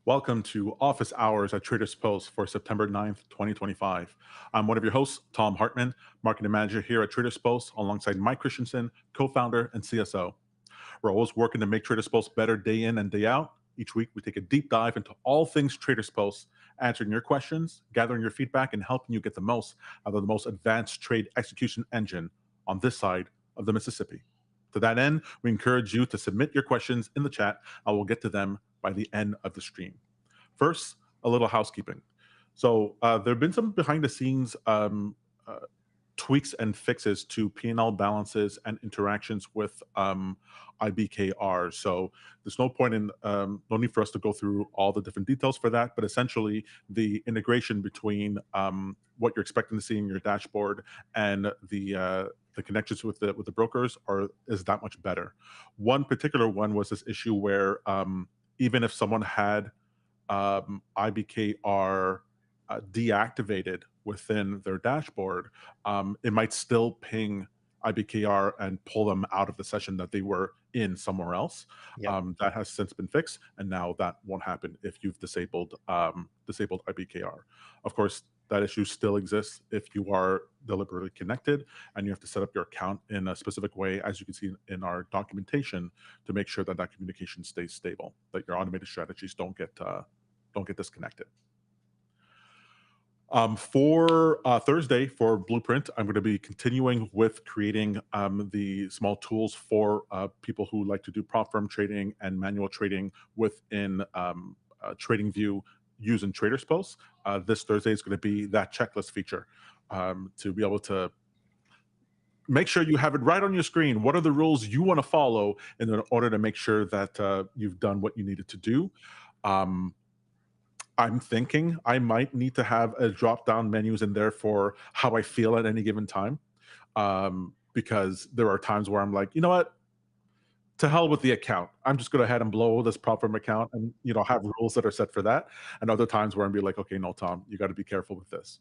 Welcome to Office Hours at TradersPost for September 9th, 2025. I'm one of your hosts, Tom Hartman, Marketing Manager here at TradersPost, alongside Mike Christensen, co-founder and CSO. We're always working to make TradersPost better day in and day out. Each week, we take a deep dive into all things TradersPost, answering your questions, gathering your feedback, and helping you get the most out of the most advanced trade execution engine on this side of the Mississippi. To that end, we encourage you to submit your questions in the chat. I will get to them by the end of the stream. First, a little housekeeping. So there have been some behind the scenes tweaks and fixes to P&L balances and interactions with IBKR. So there's no point in no need for us to go through all the different details for that. But essentially, the integration between what you're expecting to see in your dashboard and the connections with the brokers is that much better. One particular one was this issue where even if someone had IBKR deactivated within their dashboard, it might still ping IBKR and pull them out of the session that they were in somewhere else. Yep. That has since been fixed, and now that won't happen if you've disabled IBKR. Of course, that issue still exists if you are deliberately connected and you have to set up your account in a specific way, as you can see in our documentation, to make sure that that communication stays stable, that your automated strategies don't get disconnected. For Thursday, for Blueprint, I'm going to be continuing with creating the small tools for people who like to do prop firm trading and manual trading within TradingView using TradersPost. This Thursday is going to be that checklist feature to be able to make sure you have it right on your screen. What are the rules you want to follow in order to make sure that you've done what you needed to do? I'm thinking I might need to have a drop-down menus in there for how I feel at any given time, because there are times where I'm like, you know what, to hell with the account. I'm just going to ahead and blow this prop firm account, and have rules that are set for that. And other times where I'm be like, okay, no, Tom, you got to be careful with this.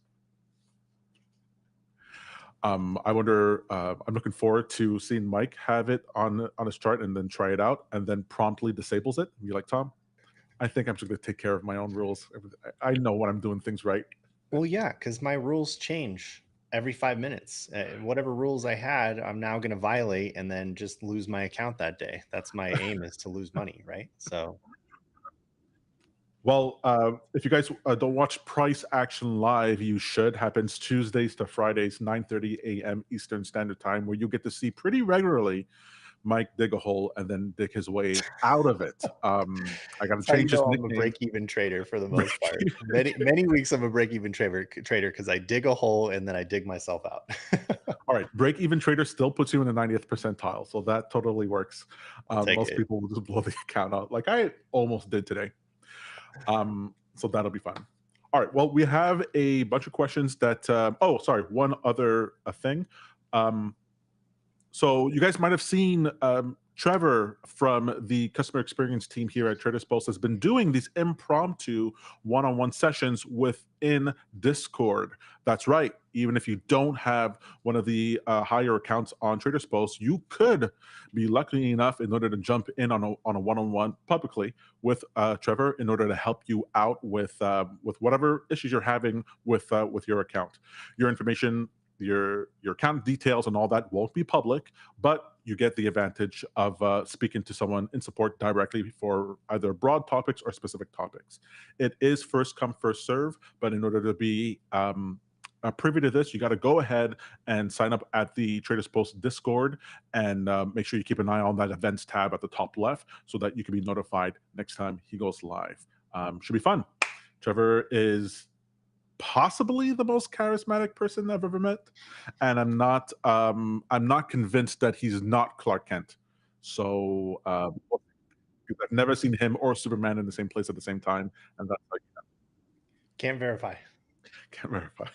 I wonder. I'm looking forward to seeing Mike have it on his chart and then try it out, and then promptly disables it. And be like, Tom, I think I'm just going to take care of my own rules. I know when I'm doing things right. Well, yeah, because my rules change every 5 minutes. Whatever rules I had, I'm now going to violate and then just lose my account that day. That's my aim, is to lose money, right? So, Well, if you guys don't watch Price Action Live, you should. Happens Tuesdays to Fridays, 9:30 a.m. Eastern Standard Time, where you get to see pretty regularly Mike dig a hole and then dig his way out of it. I got to that's how you change his know I'm a nickname. break-even trader for the most part. Many weeks I'm a break-even trader because I dig a hole and then I dig myself out. All right, break even trader still puts you in the 90th percentile, so that totally works. I'll take Most it. people will just blow the account out, like I almost did today. So that'll be fun. All right. Well, we have a bunch of questions that. Oh, sorry. One other thing. Um, so you guys might have seen Trevor from the customer experience team here at TradersPost has been doing these impromptu one-on-one sessions within Discord. That's right. Even if you don't have one of the higher accounts on TradersPost, you could be lucky enough in order to jump in on a one-on-one publicly with Trevor in order to help you out with whatever issues you're having with your account. Your information, your account details and all that won't be public, but you get the advantage of speaking to someone in support directly for either broad topics or specific topics. It is first come, first serve, but in order to be privy to this, you got to go ahead and sign up at the Traders Post Discord and make sure you keep an eye on that events tab at the top left so that you can be notified next time he goes live. Should be fun. Trevor is possibly the most charismatic person I've ever met, and I'm not convinced that he's not Clark Kent. So I've never seen him or Superman in the same place at the same time, and that's like Can't verify. can't verify.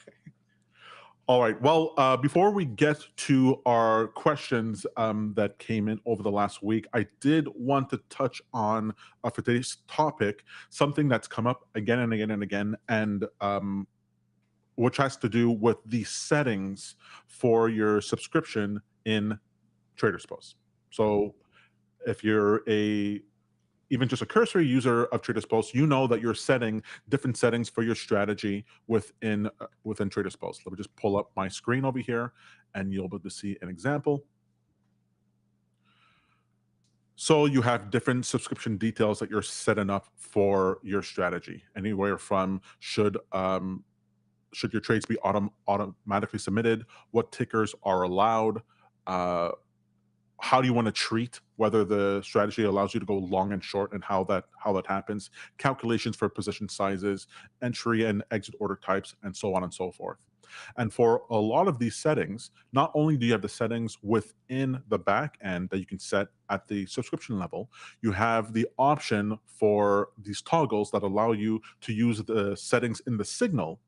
All right. Well, before we get to our questions that came in over the last week, I did want to touch on for today's topic something that's come up again and again and again, and which has to do with the settings for your subscription in TradersPost. So if you're a even just a cursory user of TradersPost, you know that you're setting different settings for your strategy within TradersPost. Let me just pull up my screen over here, and you'll be able to see an example. So you have different subscription details that you're setting up for your strategy, anywhere from should your trades be automatically submitted, what tickers are allowed, uh, how do you want to treat whether the strategy allows you to go long and short, and how that happens, calculations for position sizes, entry and exit order types, and so on and so forth. And for a lot of these settings, not only do you have the settings within the back end that you can set at the subscription level, you have the option for these toggles that allow you to use the settings in the signal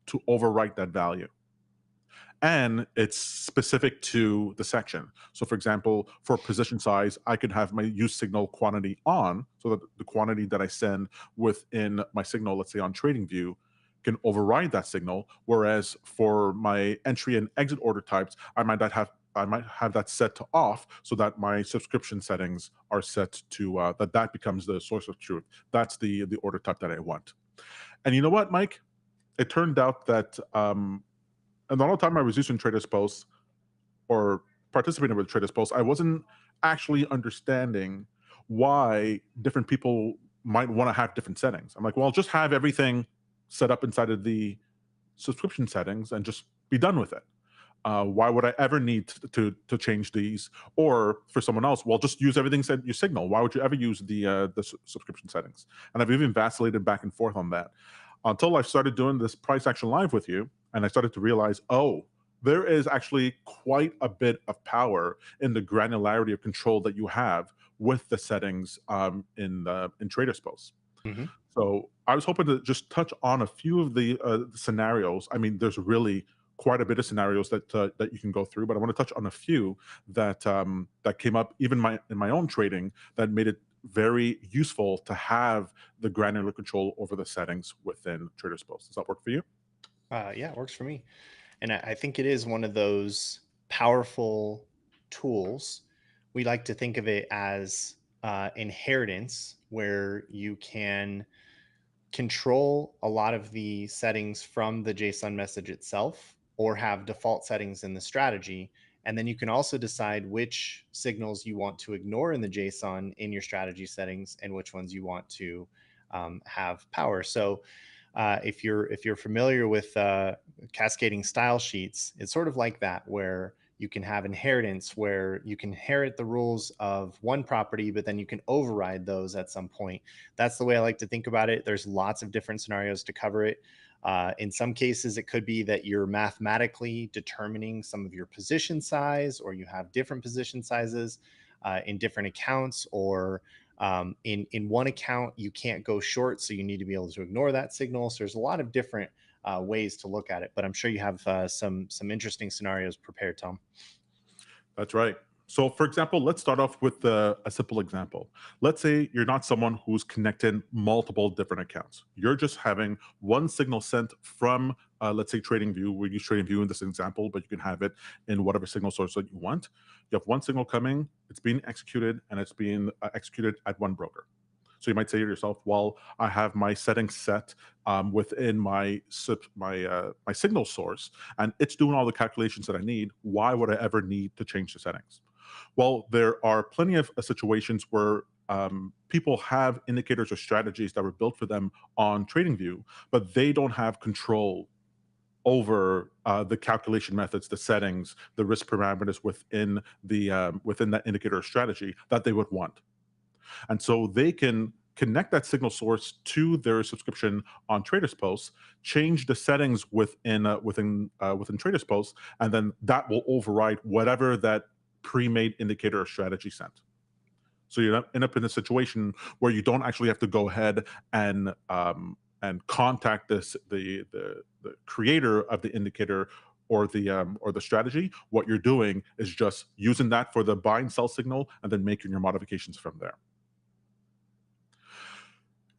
to overwrite that value. And it's specific to the section. So, for example, for position size, I could have my use signal quantity on, so that the quantity that I send within my signal, let's say on TradingView, can override that signal. Whereas for my entry and exit order types, I might have that set to off, so that my subscription settings are set to that becomes the source of truth. That's the order type that I want. And you know what, Mike? It turned out that and the whole time I was using TradersPost or participating with TradersPost, I wasn't actually understanding why different people might want to have different settings. I'm like, well, just have everything set up inside of the subscription settings and just be done with it. Why would I ever need to change these? Or for someone else, well, just use everything said you signal. Why would you ever use the subscription settings? And I've even vacillated back and forth on that until I started doing this price action live with you, and I started to realize, oh, there is actually quite a bit of power in the granularity of control that you have with the settings in TradersPost. Mhm. So I was hoping to just touch on a few of the scenarios. I mean, there's really quite a bit of scenarios that you can go through, but I want to touch on a few that came up even in my own trading that made it very useful to have the granular control over the settings within TradersPost. Does that work for you? Yeah, it works for me. And I think it is one of those powerful tools. We like to think of it as inheritance, where you can control a lot of the settings from the JSON message itself, or have default settings in the strategy. And then you can also decide which signals you want to ignore in the JSON in your strategy settings, and which ones you want to have power. So if you're familiar with cascading style sheets, it's sort of like that, where you can have inheritance, where you can inherit the rules of one property, but then you can override those at some point. That's the way I like to think about it. There's lots of different scenarios to cover it. In some cases, it could be that you're mathematically determining some of your position size, or you have different position sizes in different accounts, or in one account you can't go short, so you need to be able to ignore that signal. So there's a lot of different ways to look at it, but I'm sure you have some interesting scenarios prepared, Tom. That's right. So, for example, let's start off with a simple example. Let's say you're not someone who's connected multiple different accounts. You're just having one signal sent from, let's say, TradingView. We use TradingView in this example, but you can have it in whatever signal source that you want. You have one signal coming, it's being executed, and it's being executed at one broker. So you might say to yourself, "Well, I have my settings set within my signal source, and it's doing all the calculations that I need. Why would I ever need to change the settings?" Well, there are plenty of situations where people have indicators or strategies that were built for them on TradingView, but they don't have control over the calculation methods, the settings, the risk parameters within that indicator or strategy that they would want. And so they can connect that signal source to their subscription on TradersPost, change the settings within TradersPost, and then that will override whatever that pre-made indicator or strategy sent. So you end up in a situation where you don't actually have to go ahead and contact the creator of the indicator or the strategy. What you're doing is just using that for the buy and sell signal, and then making your modifications from there.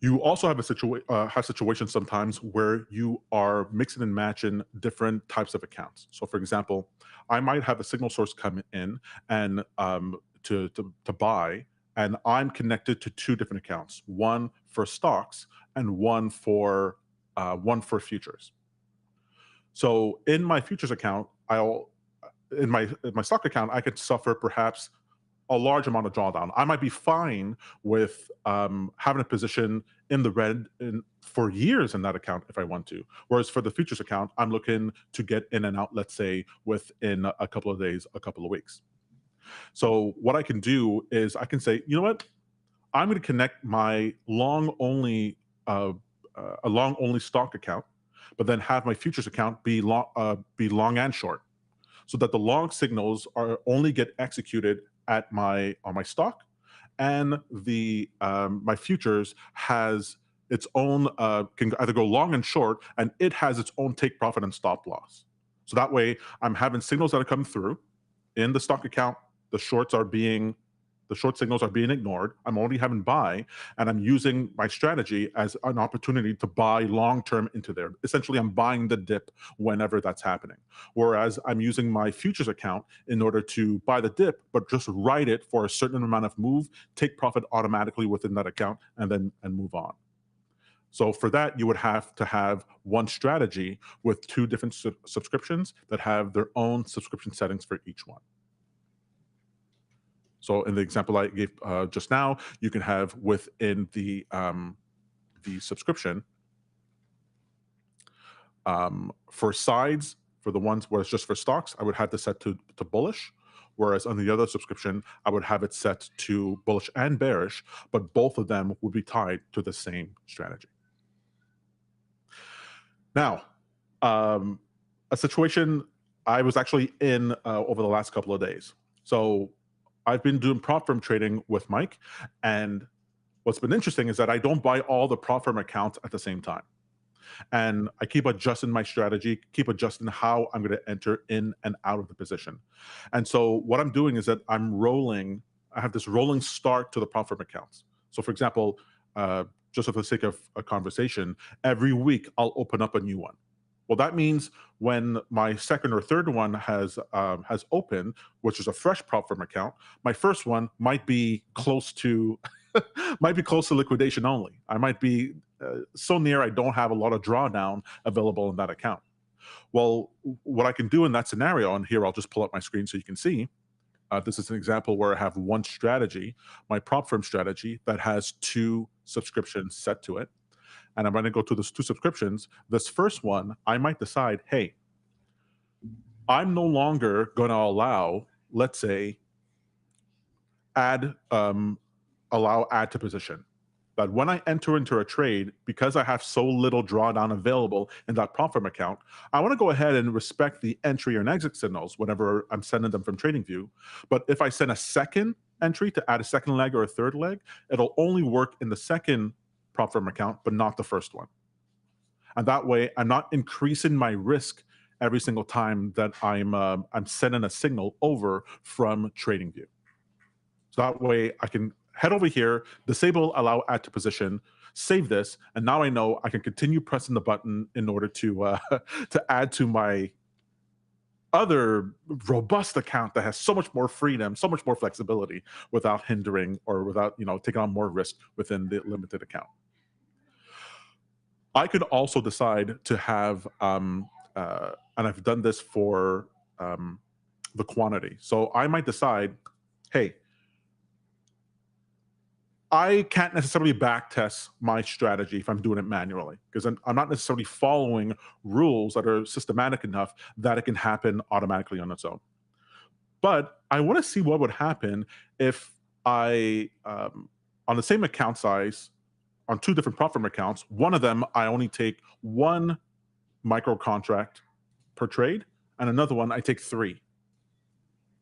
You also have situations sometimes where you are mixing and matching different types of accounts. So, for example, I might have a signal source come in and to buy, and I'm connected to two different accounts, one for stocks and one for futures. So in my futures account, in my stock account, I could suffer perhaps a large amount of drawdown. I might be fine with having a position in the red for years in that account if I want to. Whereas for the futures account, I'm looking to get in and out, let's say, within a couple of days, a couple of weeks. So what I can do is I can say, you know what? I'm going to connect my uh, a long only stock account, but then have my futures account be long and short, so that the long signals are only get executed at my stock, and the my futures has its own can either go long and short, and it has its own take profit and stop loss. So that way, I'm having signals that are coming through in the stock account. The shorts are being the short signals are being ignored. I'm only having buy, and I'm using my strategy as an opportunity to buy long term into there. Essentially, I'm buying the dip whenever that's happening. Whereas I'm using my futures account in order to buy the dip, but just write it for a certain amount of move, take profit automatically within that account, and move on. So for that, you would have to have one strategy with two different subscriptions that have their own subscription settings for each one. So in the example I gave just now, you can have within the subscription for sides, for the ones where it's just for stocks, I would have this set to bullish. Whereas on the other subscription, I would have it set to bullish and bearish, but both of them would be tied to the same strategy. Now, a situation I was actually in over the last couple of days. So I've been doing prop firm trading with Mike, and what's been interesting is that I don't buy all the prop firm accounts at the same time. And I keep adjusting my strategy, keep adjusting how I'm going to enter in and out of the position. And so what I'm doing is that I have this rolling start to the prop firm accounts. So for example, just for the sake of a conversation, every week I'll open up a new one. Well, that means when my second or third one has opened, which is a fresh prop firm account, my first one might be close to might be close to liquidation only. I might be so near I don't have a lot of drawdown available in that account. Well, what I can do in that scenario, and here I'll just pull up my screen so you can see. This is an example where I have one strategy, my prop firm strategy, that has two subscriptions set to it. And I'm going to go to those two subscriptions. This first one, I might decide, hey, I'm no longer going to allow, let's say, allow add to position. But when I enter into a trade, because I have so little drawdown available in that prop firm account, I want to go ahead and respect the entry and exit signals whenever I'm sending them from TradingView. But if I send a second entry to add a second leg or a third leg, it'll only work in the second prop firm account, but not the first one. And that way, I'm not increasing my risk every single time that I'm sending a signal over from TradingView. So that way, I can head over here, disable allow add to position, save this, and now I know I can continue pressing the button in order to to add to my other robust account that has so much more freedom, so much more flexibility, without hindering or without taking on more risk within the limited account. I could also decide to have, and I've done this for the quantity. So I might decide, hey, I can't necessarily back test my strategy if I'm doing it manually, because I'm not necessarily following rules that are systematic enough that it can happen automatically on its own. But I want to see what would happen if on the same account size, on two different prop firm accounts, one of them I only take one micro contract per trade, and another one I take three.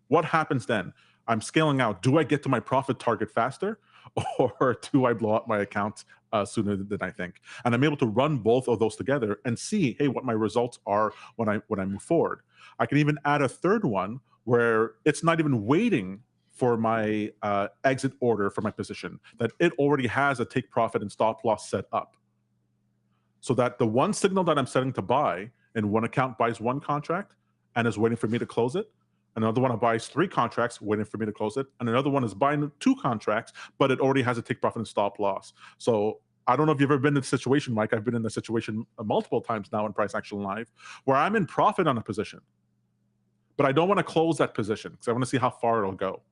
What happens then? I'm scaling out. Do I get to my profit target faster, or do I blow up my account sooner than I think? And I'm able to run both of those together and see, hey, what my results are when I move forward. I can even add a third one where it's not even waiting for my exit order for my position, that it already has a take profit and stop loss set up, so that the one signal that I'm setting to buy in one account buys one contract and is waiting for me to close it, Another one buys 3 contracts, waiting for me to close it, and another one is buying 2 contracts, but it already has a take profit and stop loss. So I don't know if you've ever been in this situation, Mike. I've been in this situation multiple times now in Price Action Live, where I'm in profit on a position, but I don't want to close that position because I want to see how far it'll go,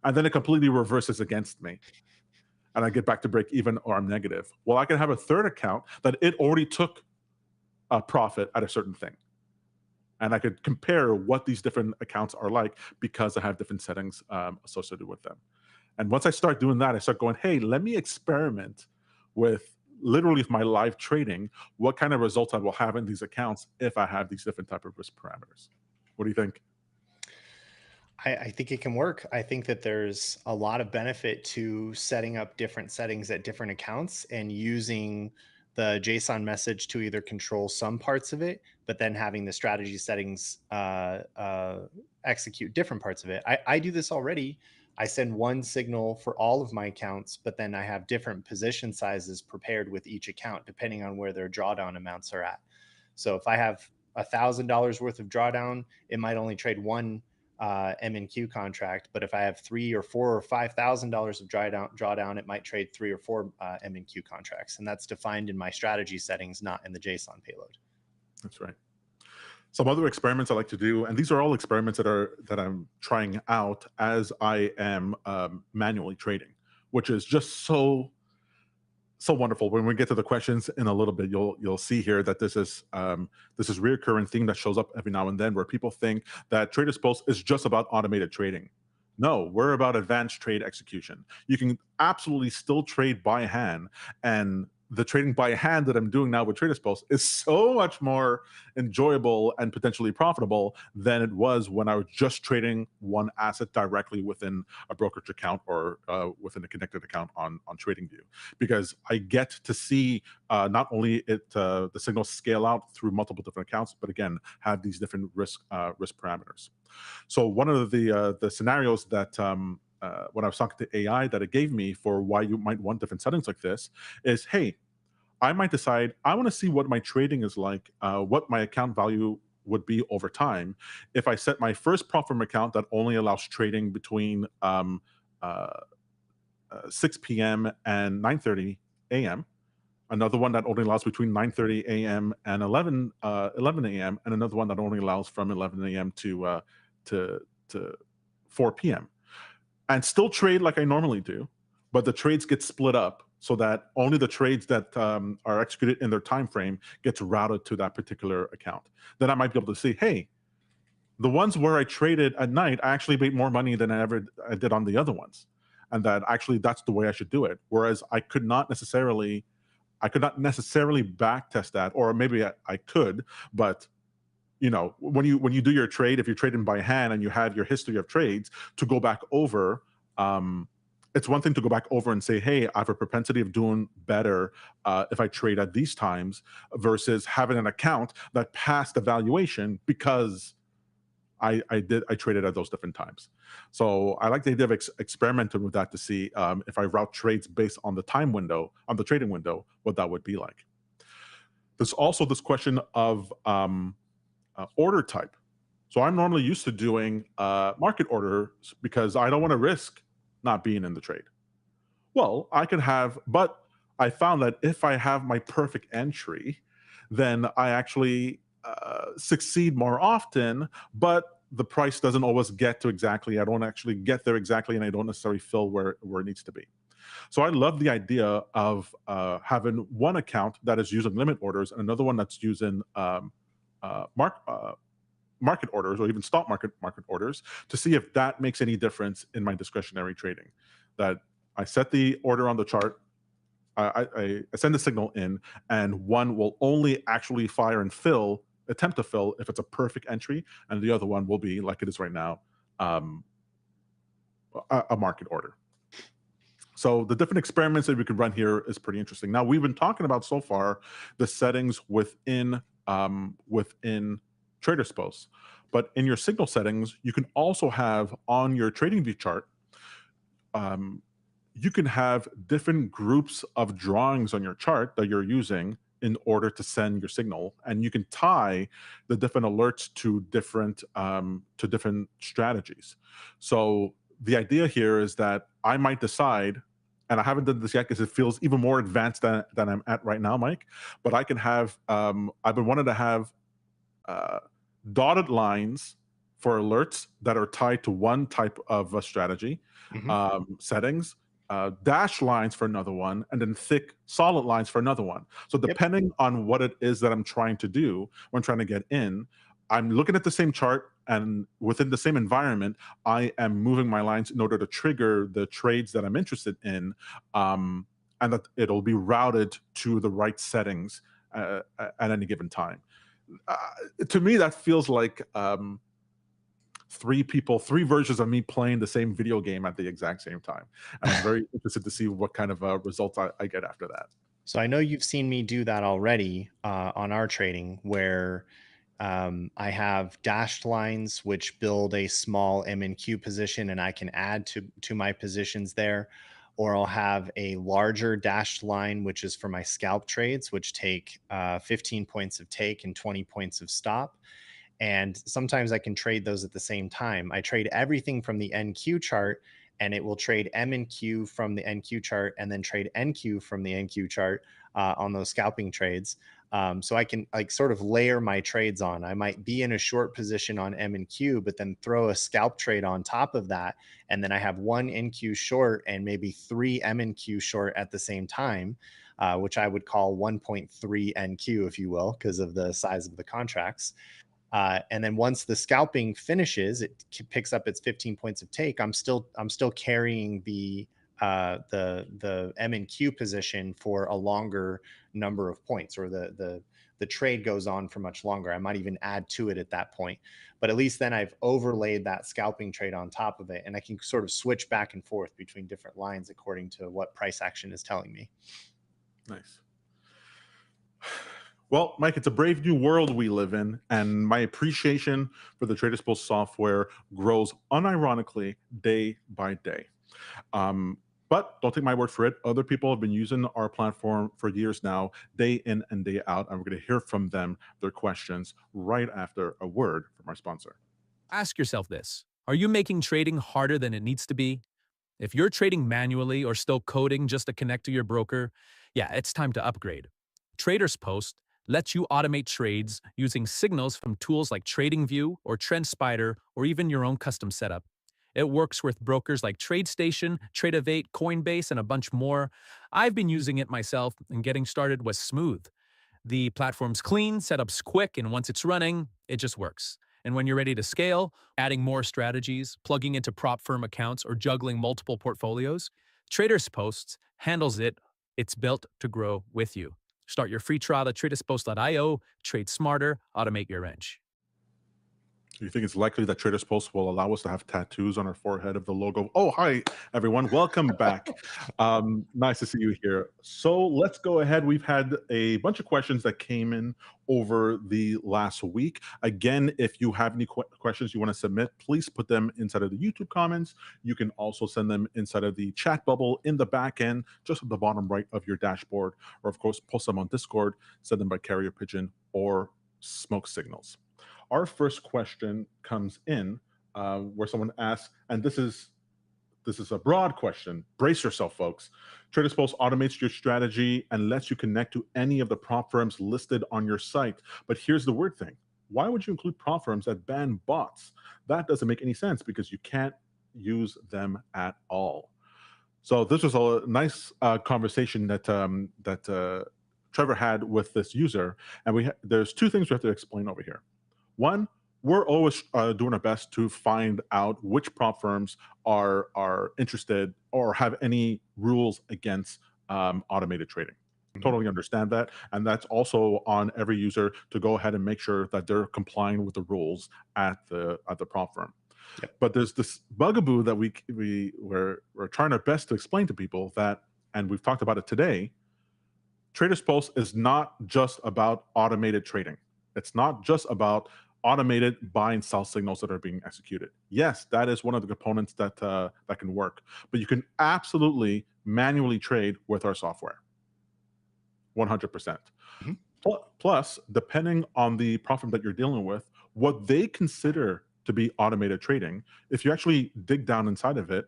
and then it completely reverses against me, and I get back to break even or I'm negative. Well, I can have a third account that it already took a profit at a certain thing, and I could compare what these different accounts are like because I have different settings associated with them. And once I start doing that, I start going, hey, let me experiment with literally my live trading, what kind of results I will have in these accounts if I have these different type of risk parameters. What do you think? I think it can work. I think that there's a lot of benefit to setting up different settings at different accounts and using the JSON message to either control some parts of it, but then having the strategy settings execute different parts of it. I do this already. I send one signal for all of my accounts, but then I have different position sizes prepared with each account, depending on where their drawdown amounts are at. So if I have $1,000 worth of drawdown, it might only trade one M&Q contract, but if I have $3 or $4 or $5,000 of drawdown, it might trade 3 or 4 M&Q contracts, and that's defined in my strategy settings, not in the JSON payload. That's right. Some other experiments I like to do, and these are all experiments that I'm trying out as I am manually trading, which is just so wonderful. When we get to the questions in a little bit, you'll see here that this is reoccurring theme that shows up every now and then, where people think that TradersPost is just about automated trading. No, we're about advanced trade execution. You can absolutely still trade by hand, and the trading by hand that I'm doing now with TradersPost is so much more enjoyable and potentially profitable than it was when I was just trading one asset directly within a brokerage account or within a connected account on TradingView, because I get to see not only the signals scale out through multiple different accounts, but again have these different risk parameters. So one of the scenarios that when I was talking to AI that it gave me for why you might want different settings like this is, hey, I might decide I want to see what my trading is like, what my account value would be over time if I set my first prop firm account that only allows trading between uh, 6 p.m. and 9:30 a.m., another one that only allows between 9:30 a.m. and 11 a.m., and another one that only allows from 11 a.m. to 4 p.m., and still trade like I normally do, but the trades get split up so that only the trades that are executed in their time frame gets routed to that particular account. Then I might be able to see, hey, the ones where I traded at night, I actually made more money than I did on the other ones, and that actually that's the way I should do it. Whereas I could not necessarily back test that, or maybe I could, but when you do your trade, if you're trading by hand and you have your history of trades to go back over, it's one thing to go back over and say, hey, I have a propensity of doing better if I trade at these times, versus having an account that passed the valuation because I traded at those different times. So I like the idea of experimenting with that to see if I route trades based on the time window, on the trading window, what that would be like. There's also this question of order type. So I'm normally used to doing market orders because I don't want to risk not being in the trade. Well, I could have, but I found that if I have my perfect entry, then I actually succeed more often, but the price doesn't always get to exactly, I don't actually get there exactly, and I don't necessarily fill where it needs to be. So I love the idea of having one account that is using limit orders and another one that's using market orders, or even stock market orders, to see if that makes any difference in my discretionary trading. That I set the order on the chart, I send the signal in, and one will only actually fire and attempt to fill if it's a perfect entry, and the other one will be like it is right now, a market order. So the different experiments that we could run here is pretty interesting. Now, we've been talking about so far the settings within TradersPost, but in your signal settings, you can also have on your TradingView chart, you can have different groups of drawings on your chart that you're using in order to send your signal, and you can tie the different alerts to different strategies. So the idea here is that I might decide, and I haven't done this yet because it feels even more advanced than I'm at right now, Mike. But I can have I've been wanting to have uh, dotted lines for alerts that are tied to one type of a strategy Mhm. settings, dash lines for another one, and then thick solid lines for another one. So Yep. depending on what it is that I'm trying to do when trying to get in, I'm looking at the same chart, and within the same environment, I am moving my lines in order to trigger the trades that I'm interested in, um, and that it'll be routed to the right settings at any given time. uh, to me that feels like three versions of me playing the same video game at the exact same time, and I'm very interested to see what kind of results I get after that. So I know you've seen me do that already on our trading, where I have dashed lines which build a small M and Q position, and I can add to my positions there. Or I'll have a larger dashed line, which is for my scalp trades, which take 15 points of take and 20 points of stop. And sometimes I can trade those at the same time. I trade everything from the NQ chart, and it will trade M and Q from the NQ chart, and then trade NQ from the NQ chart on those scalping trades. So I can like sort of layer my trades on. I might be in a short position on M and Q, but then throw a scalp trade on top of that, and then I have one NQ short and maybe three M and Q short at the same time, which I would call 1.3 NQ, if you will, because of the size of the contracts. And then once the scalping finishes, it picks up its 15 points of take. I'm still carrying the M and Q position for a longer number of points, or the trade goes on for much longer. I might even add to it at that point, but at least then I've overlaid that scalping trade on top of it, and I can sort of switch back and forth between different lines according to what price action is telling me. Nice. Well, Mike, it's a brave new world we live in, and my appreciation for the TradersPost software grows unironically day by day. Um, but don't take my word for it. Other people have been using our platform for years now, day in and day out, and we're going to hear from them, their questions, right after a word from our sponsor. Ask yourself this: are you making trading harder than it needs to be? If you're trading manually or still coding just to connect to your broker, yeah, it's time to upgrade. TradersPost lets you automate trades using signals from tools like TradingView or TrendSpider, or even your own custom setup. It works with brokers like TradeStation, Tradeovate, Coinbase, and a bunch more. I've been using it myself, and getting started was smooth. The platform's clean, setup's quick, and once it's running, it just works. And when you're ready to scale, adding more strategies, plugging into prop firm accounts, or juggling multiple portfolios, TradersPost handles it. It's built to grow with you. Start your free trial at traderspost.io. Trade smarter, automate your edge. Do you think it's likely that TradersPost will allow us to have tattoos on our forehead of the logo? Oh, hi, everyone. Welcome back. Nice to see you here. So let's go ahead. We've had a bunch of questions that came in over the last week. Again, if you have any questions you want to submit, please put them inside of the YouTube comments. You can also send them inside of the chat bubble in the back end, just at the bottom right of your dashboard, or of course, post them on Discord, send them by carrier pigeon or smoke signals. Our first question comes in where someone asks, and this is a broad question. Brace yourself, folks. TradersPost automates your strategy and lets you connect to any of the prop firms listed on your site. But here's the weird thing: why would you include prop firms that ban bots? That doesn't make any sense because you can't use them at all. So this was a nice conversation that Trevor had with this user, and there's two things we have to explain over here. One, we're always doing our best to find out which prop firms are interested or have any rules against automated trading. Mhm. Totally understand that, and that's also on every user to go ahead and make sure that they're complying with the rules at the prop firm. Yep. But there's this bugaboo that we're trying our best to explain to people that, and we've talked about it today. TradersPost is not just about automated trading. It's not just about automated buy and sell signals that are being executed. Yes, that is one of the components that can work, but you can absolutely manually trade with our software. 100%. Mhm. Plus, depending on the prop firm that you're dealing with, what they consider to be automated trading, if you actually dig down inside of it,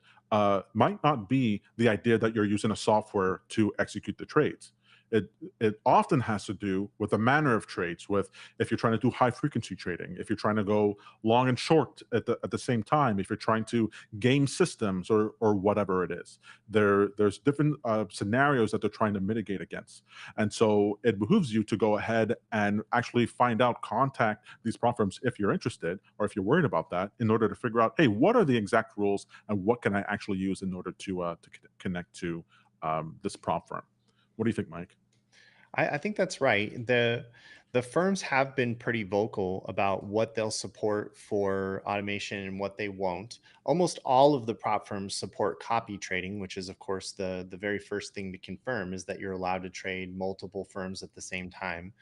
might not be the idea that you're using a software to execute the trades. It often has to do with the manner of trades, with if you're trying to do high frequency trading, if you're trying to go long and short at the same time, if you're trying to game systems or whatever it is. There's different scenarios that they're trying to mitigate against. And so it behooves you to go ahead and actually find out, contact these prop firms if you're interested or if you're worried about that, in order to figure out, hey, what are the exact rules and what can I actually use in order to connect to this prop firm. What do you think, Mike? I think that's right. The firms have been pretty vocal about what they'll support for automation and what they won't. Almost all of the prop firms support copy trading, which is of course the very first thing to confirm is that you're allowed to trade multiple firms at the same time.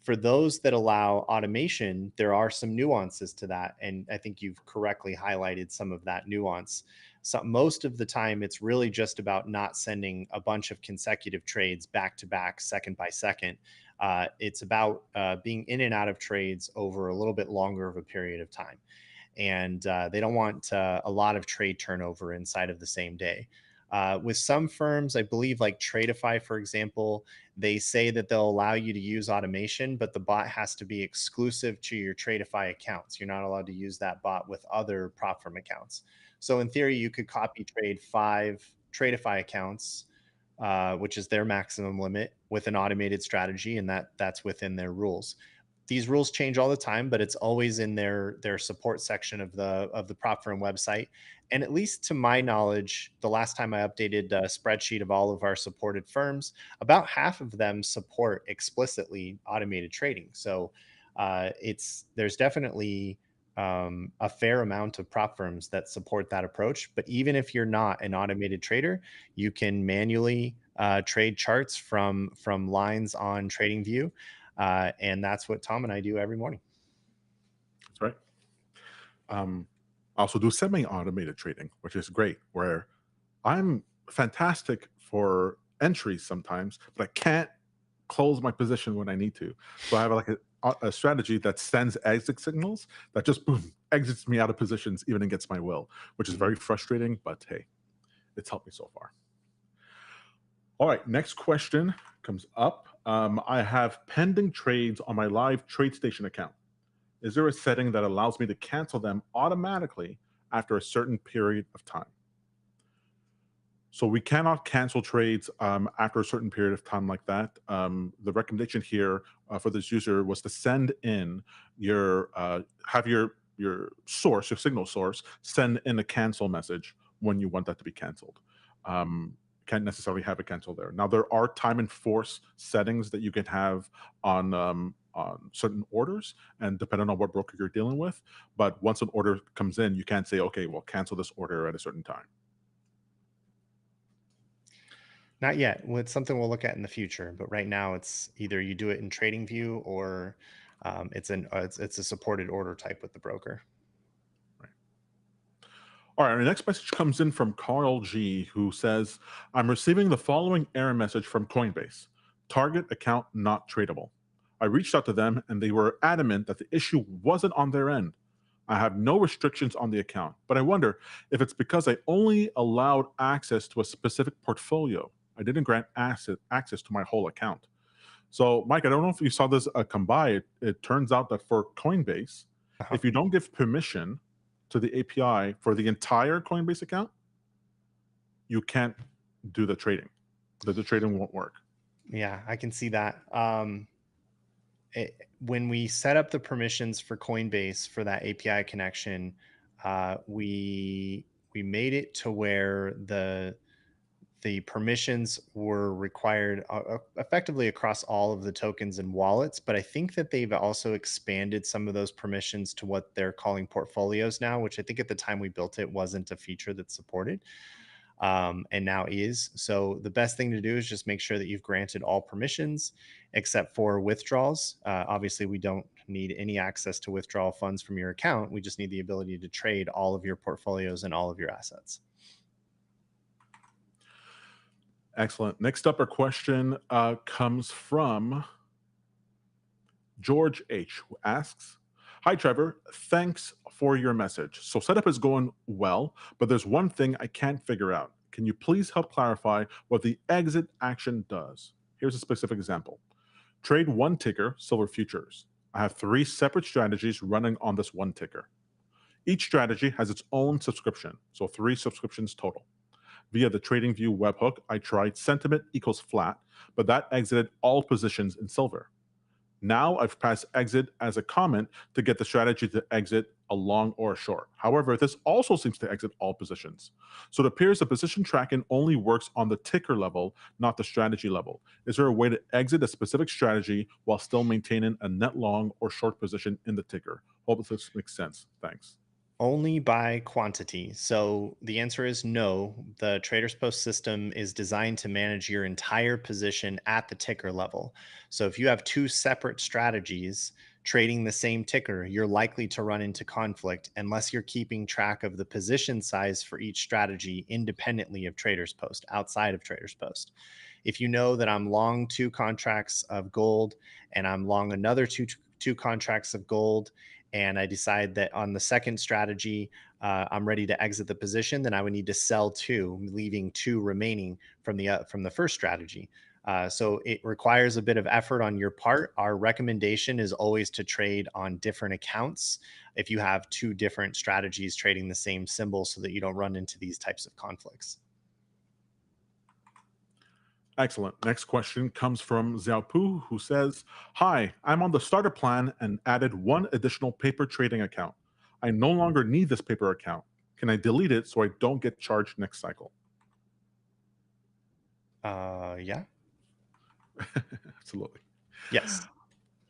For those that allow automation, there are some nuances to that. And I think you've correctly highlighted some of that nuance. So most of the time, it's really just about not sending a bunch of consecutive trades back to back, second by second. It's about being in and out of trades over a little bit longer of a period of time. And they don't want a lot of trade turnover inside of the same day. With some firms, I believe like Tradeify, for example, they say that they'll allow you to use automation, but the bot has to be exclusive to your Tradeify accounts. You're not allowed to use that bot with other prop firm accounts. So in theory, you could copy trade 5 Tradeify accounts, which is their maximum limit, with an automated strategy, and that's within their rules. These rules change all the time, but it's always in their support section of the prop firm website. And at least to my knowledge, the last time I updated a spreadsheet of all of our supported firms, about half of them support explicitly automated trading. So there's definitely a fair amount of prop firms that support that approach. But even if you're not an automated trader, you can manually trade charts from lines on TradingView, and that's what Tom and I do every morning. That's right. I also do semi-automated trading, which is great, where I'm fantastic for entries sometimes, but I can't close my position when I need to. So I have like a strategy that sends exit signals that just boom exits me out of positions even against my will, which is very frustrating, but hey, it's helped me so far. All right, next question comes up. I have pending trades on my live TradeStation account. Is there a setting that allows me to cancel them automatically after a certain period of time? So we cannot cancel trades after a certain period of time like that. The recommendation here for this user was to send in have your source, your signal source, send in a cancel message when you want that to be canceled. Can't necessarily have it canceled there. Now there are time and force settings that you can have on certain orders, and depending on what broker you're dealing with. But once an order comes in, you can't say, okay, well, cancel this order at a certain time. Not yet. Well, it's something we'll look at in the future, but right now it's either you do it in TradingView or it's a supported order type with the broker. Right. All right, our next message comes in from Carl G, who says, I'm receiving the following error message from Coinbase: target account not tradable. I reached out to them and they were adamant that the issue wasn't on their end. I have no restrictions on the account, but I wonder if it's because I only allowed access to a specific portfolio. I didn't grant access to my whole account. So, Mike, I don't know if you saw this come by. It turns out that for Coinbase, Uh-huh. if you don't give permission to the API for the entire Coinbase account, you can't do the trading. The trading won't work. Yeah, I can see that. When we set up the permissions for Coinbase for that API connection, we made it to where the permissions were required effectively across all of the tokens and wallets. But I think that they've also expanded some of those permissions to what they're calling portfolios now, which I think at the time we built it wasn't a feature that's supported, and now is. So the best thing to do is just make sure that you've granted all permissions except for withdrawals. Obviously, we don't need any access to withdrawal funds from your account. We just need the ability to trade all of your portfolios and all of your assets. Excellent. Next up, our question comes from George H., who asks, Hi, Trevor. Thanks for your message. So, setup is going well, but there's one thing I can't figure out. Can you please help clarify what the exit action does? Here's a specific example. Trade one ticker, silver futures. I have 3 separate strategies running on this one ticker. Each strategy has its own subscription, so 3 subscriptions total. Via the TradingView webhook, I tried sentiment equals flat, but that exited all positions in silver. Now I've pressed exit as a comment to get the strategy to exit a long or a short. However, this also seems to exit all positions. So it appears the position tracking only works on the ticker level, not the strategy level. Is there a way to exit a specific strategy while still maintaining a net long or short position in the ticker? Hope this makes sense. Thanks. Only by quantity. So the answer is no. The TradersPost system is designed to manage your entire position at the ticker level. So if you have 2 separate strategies trading the same ticker, you're likely to run into conflict unless you're keeping track of the position size for each strategy independently of TradersPost, outside of TradersPost. If you know that I'm long 2 contracts of gold and I'm long another two contracts of gold, and I decide that on the second strategy, I'm ready to exit the position, then I would need to sell 2, leaving 2 remaining from the first strategy. So it requires a bit of effort on your part. Our recommendation is always to trade on different accounts if you have 2 different strategies trading the same symbol, so that you don't run into these types of conflicts. Excellent. Next question comes from Xiaopu, who says, Hi, I'm on the starter plan and added 1 additional paper trading account. I no longer need this paper account. Can I delete it so I don't get charged next cycle? Yeah. Absolutely. Yes.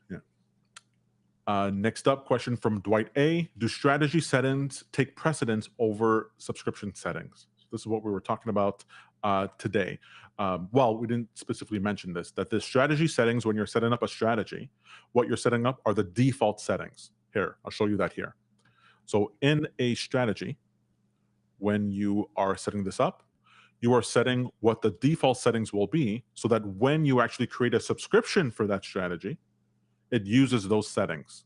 Yeah. Next up, question from Dwight A. Do strategy settings take precedence over subscription settings? This is what we were talking about today. Well, we didn't specifically mention this, that the strategy settings, when you're setting up a strategy, what you're setting up are the default settings. Here, I'll show you that here. So in a strategy, when you are setting this up, you are setting what the default settings will be so that when you actually create a subscription for that strategy, it uses those settings.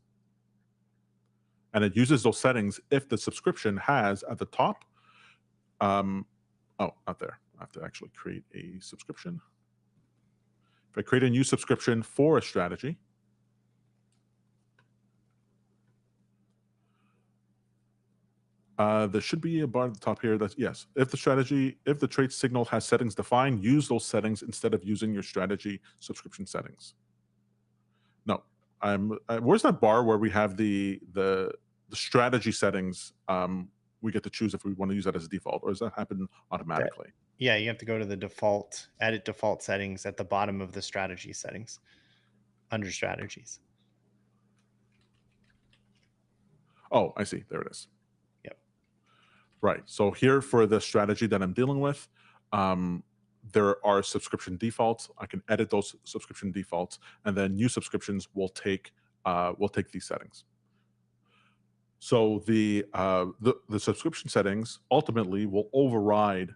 And it uses those settings if the subscription has at the top, oh, not there. I have to actually create a subscription. If I create a new subscription for a strategy, there should be a bar at the top here that's yes. If the trade signal has settings defined, use those settings instead of using your strategy subscription settings. No, where's that bar where we have the strategy settings? We get to choose if we want to use that as a default, or does that happen automatically? Yeah, you have to go to the default, edit default settings at the bottom of the strategy settings, under strategies. Oh, I see. There it is. Yep. Right. So here for the strategy that I'm dealing with, there are subscription defaults. I can edit those subscription defaults, and then new subscriptions will take these settings. So the subscription settings ultimately will override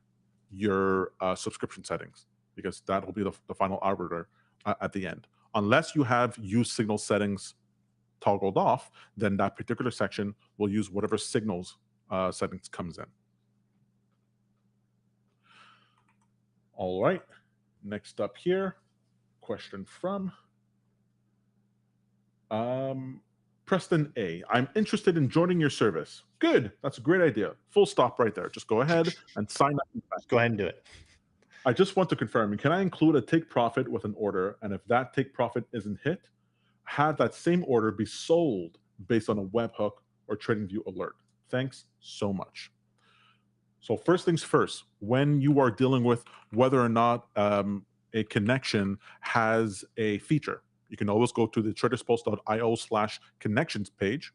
your subscription settings, because that will be the final arbiter at the end. Unless you have use signal settings toggled off, then that particular section will use whatever signals settings comes in. All right. Next up here, question from Preston A. I'm interested in joining your service. Good. That's a great idea. Full stop right there. Just go ahead and sign up. Go ahead and do it. I just want to confirm, can I include a take profit with an order? And if that take profit isn't hit, have that same order be sold based on a webhook or TradingView alert? Thanks so much. So first things first, when you are dealing with whether or not a connection has a feature, you can always go to the traderspost.io/connections page,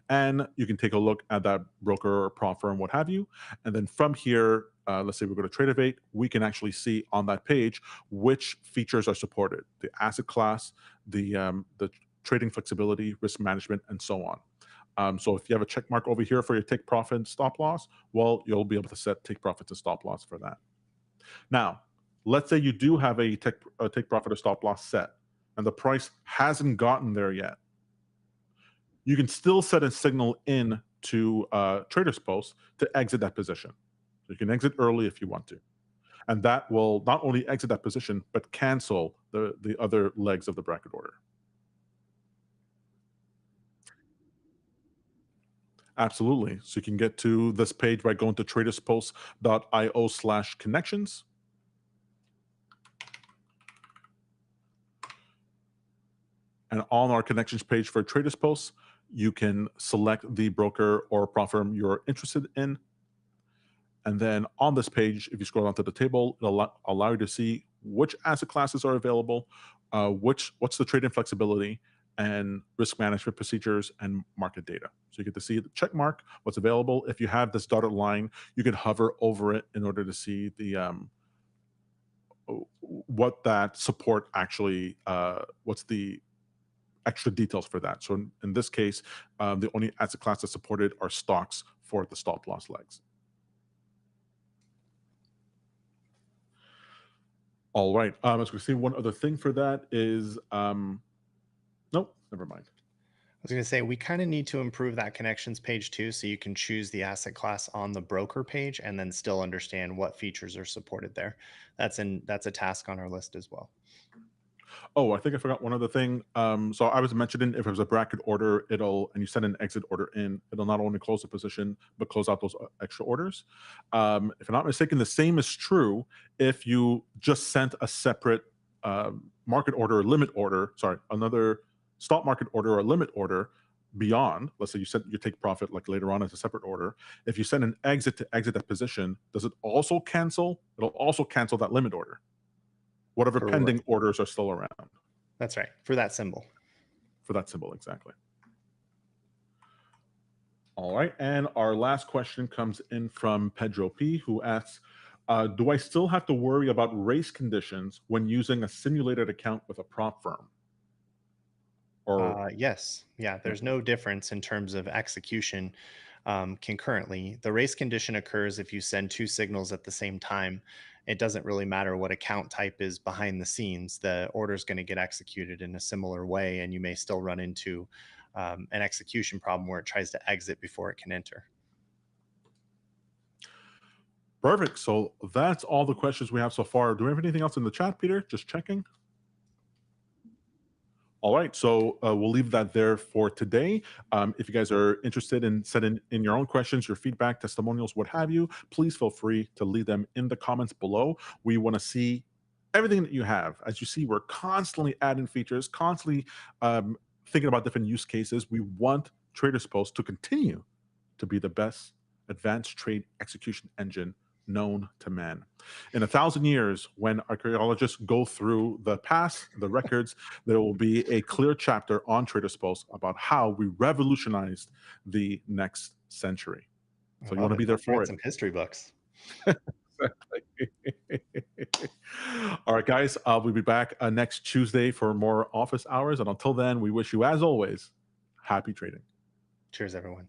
and you can take a look at that broker or prop firm, what have you. And then from here, let's say we go to Tradeovate, we can actually see on that page which features are supported: the asset class, the trading flexibility, risk management, and so on. So if you have a check mark over here for your take profit and stop loss, well, you'll be able to set take profit to stop loss for that. Now, let's say you do have a take profit or stop loss set, and the price hasn't gotten there yet. You can still set a signal in to TradersPost to exit that position. So you can exit early if you want to, and that will not only exit that position but cancel the other legs of the bracket order. Absolutely. So you can get to this page by going to traderspost.io/connections. And on our connections page for TradersPost, you can select the broker or prop firm you're interested in. And then on this page, if you scroll down to the table, it'll allow you to see which asset classes are available, what's the trading flexibility, and risk management procedures and market data. So you get to see the check mark, what's available. If you have this dotted line, you can hover over it in order to see the what that support actually, what's the extra details for that. So in this case, the only asset class that's supported are stocks for the stop loss legs. All right. As we see, one other thing for that is, nope, never mind. I was going to say, we kind of need to improve that connections page too, so you can choose the asset class on the broker page and then still understand what features are supported there. That's a task on our list as well. Oh, I think I forgot one other thing. So I was mentioning if it was a bracket order, and you send an exit order in, it'll not only close the position, but close out those extra orders. If I'm not mistaken, the same is true if you just sent a separate market order or limit order, another stop market order or limit order beyond. Let's say you sent your take profit like later on as a separate order. If you send an exit to exit that position, does it also cancel? It'll also cancel that limit order. Whatever pending orders are still around. That's right, for that symbol. For that symbol, exactly. All right, and our last question comes in from Pedro P, who asks, do I still have to worry about race conditions when using a simulated account with a prop firm? Or yes. Yeah, there's no difference in terms of execution concurrently. The race condition occurs if you send two signals at the same time. It doesn't really matter what account type is behind the scenes. The order is going to get executed in a similar way, and you may still run into an execution problem where it tries to exit before it can enter. Perfect. So that's all the questions we have so far. Do we have anything else in the chat, Peter? Just checking. All right, so we'll leave that there for today. If you guys are interested in sending in your own questions, your feedback, testimonials, what have you, please feel free to leave them in the comments below. We want to see everything that you have. As you see, we're constantly adding features, constantly thinking about different use cases. We want TradersPost to continue to be the best advanced trade execution engine known to man. In 1,000 years, when archaeologists go through the past, the records, there will be a clear chapter on TradersPost about how we revolutionized the next century. So you want to be there for it. Some history books. All right, guys, we'll be back next Tuesday for more office hours. And until then, we wish you, as always, happy trading. Cheers, everyone.